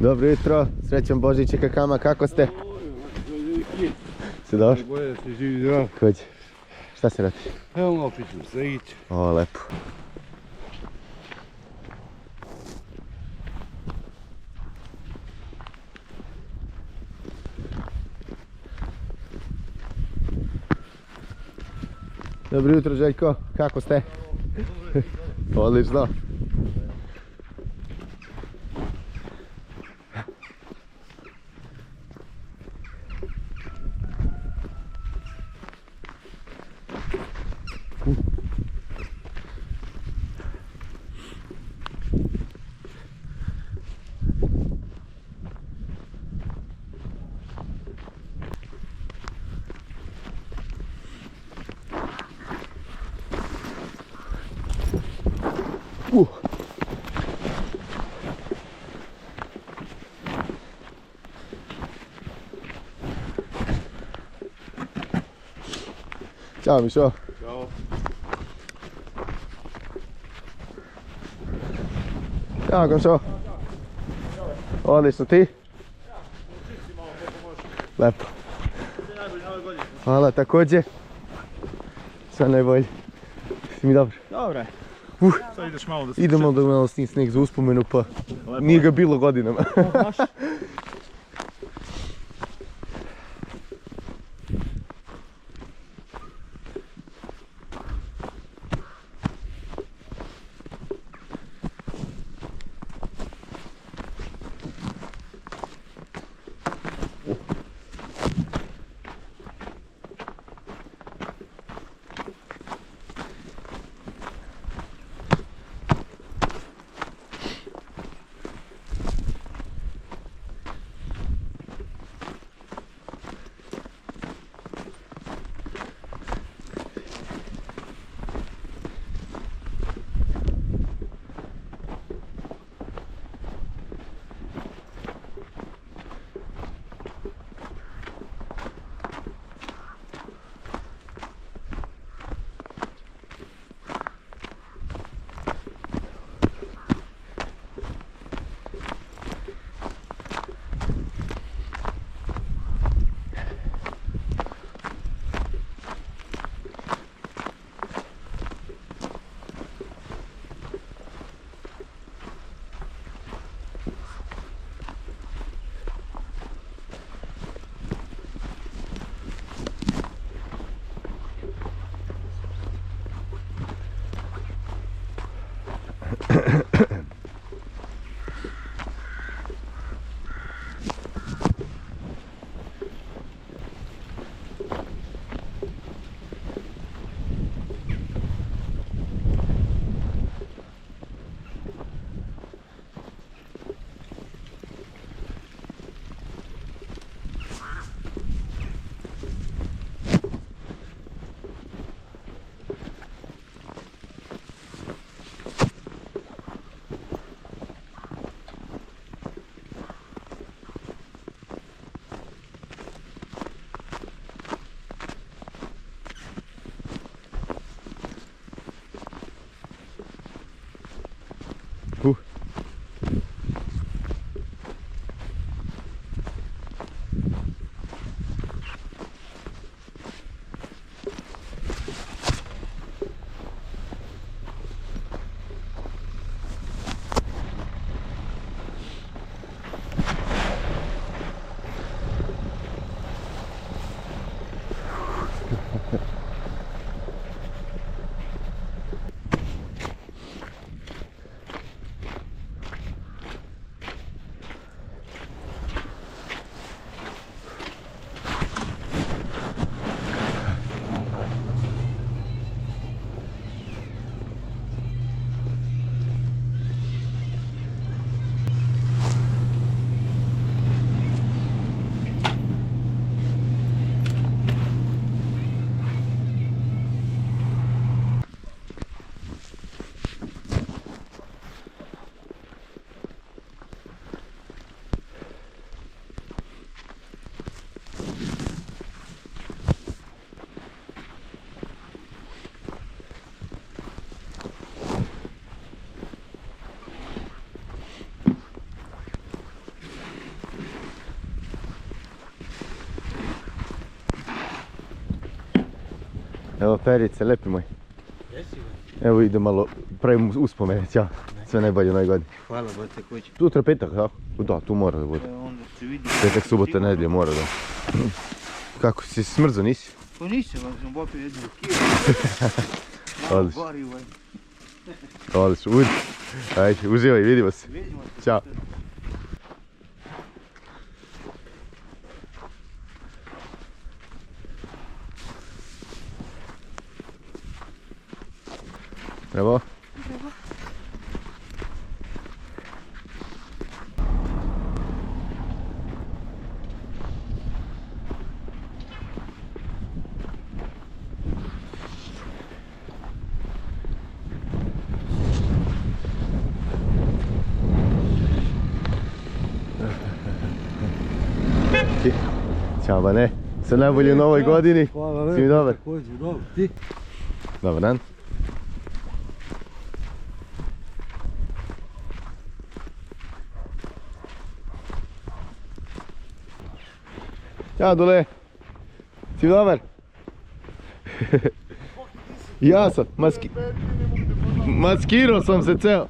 Dobro jutro, srećan Božić i kakama, kako ste? Se dobro? Bolje da se živi zdrav. Kođe, šta se radi? Evo malo pićem Segić. O, lepo. Dobro jutro, Željko, kako ste? Odlično. Ćao Mišo. Ćao. Ćao Komšo. Odlično, ti? Lepo. Hvala, također. Sve najbolje. Si mi dobro? Dobre. Sad ideš malo da se... Idemo da malo snijeg za uspomenu, pa nije ga bilo godinama. Baš. Evo Perice, lepi moj. Evo ide malo, pravim uspomene, ćao. Sve najbolje u novoj godini. Hvala, brate, kući. Sutra petak, ja? Da, tu mora da bude. Onda se vidi. Petak, subota, nedjelja mora da. Kako si smrzo, nisi? Pa nisam, ali sam popio jednu kilu. Odlično. Gori ovaj. Odlično, udi. Ajde, uživaj, vidimo se. Vidimo se. Ćao. Bravo. Ćao, Bane. Sve najbolje u novoj godini. Hvala, Si mi dobar? također, dobro. Ti? Dobar dan. Ćao, Dule. Si mi dobar? Ja sam, maskirao sam se ceo.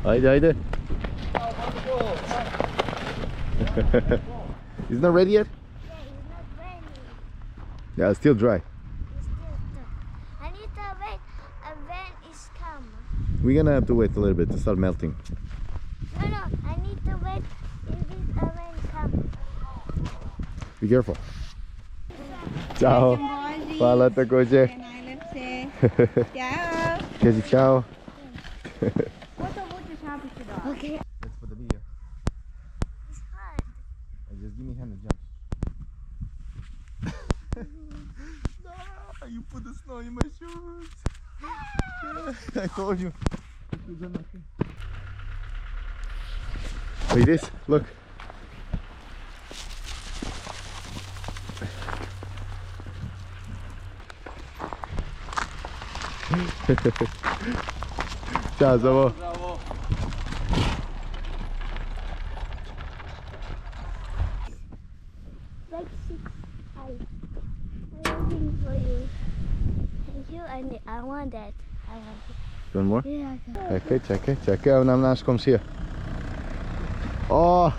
Ajde, ajde. It's not ready yet? Yeah, it's not ready. Yeah, it's still dry. It's still tough. I need to wait when it's come. We're gonna have to wait a little bit to start melting. No, I need to wait if this rain come. Be careful. Ciao. Hvala također. Najlepše. Ćao. Kaži ciao. Koliko vučeš napiši da? Okay. That's for the video. It's hard. Just give me hand and jump. No, you put the snow in my shoes. I told you. Like this, look. Ciao, Zavo. Like 6 I'm waiting for you. Thank you. I want that. I want it. You want more? Yeah. Čekaj, evo nam naš komšija. Oh!